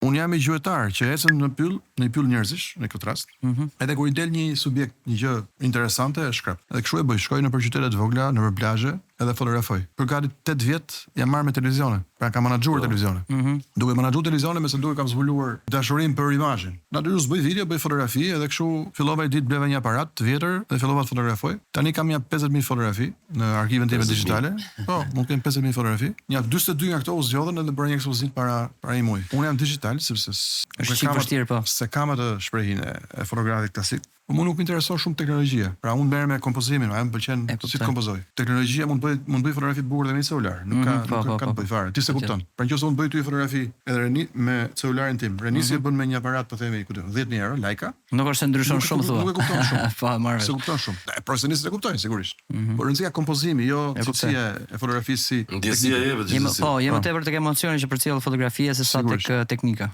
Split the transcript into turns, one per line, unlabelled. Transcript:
Unë jam i gjuetar që ecën në pyll njerëzish në këtë rast. Edhe kur I del një subjekt, një gjë interesante e shkrap. Edhe kështu e bëj, shkoj nëpër qytete të vogla, nëpër plazhe, edhe fotografoj. Për gati 8 vjet jam marrë me televizione. Pra kam menaxhuar televizione. Duke menaxhuar televizione, me se duke kam zbuluar dashurinë për imazhin. Natyrisht bëj video, bëj fotografi, edhe kështu fillova një ditë bleva një aparat të vjetër dhe fillova të fotografoj. Tani kam ja 50.000 fotografi në arkiven time digjitale. Po, mund të kem 50.000 fotografi. Ja 42 nga këto u zgjodhen edhe bëra një ekspozit para një muaji. Unë jam digital sepse
është vështirë po.
Se kam atë shprehin e fotografit klasik. Po më nuk më intereson shumë teknologjia. Pra unë merrem me kompozimin, më pëlqen si të kompozoj. Teknologjia mund bëj fotografi të bukur edhe me celular. Nuk ka të bëj fare. Ti se kupton. Pra nëse unë bëj ty fotografi edhe me celularin tim, Renisi e bën me një aparat, po themi, 10.000 euro, Leica.
Nuk është se ndryshon shumë thua.
Nuk e kupton shumë.
Po, marrë.
Se kupton shumë. Profesionistët e kuptojnë sigurisht. Por rëndësia kompozimi, jo cilësia e fotografisë si
ndjesia e vetë.
Po, jemi tepër tek emocioni që përcjell fotografia se sa tek teknika.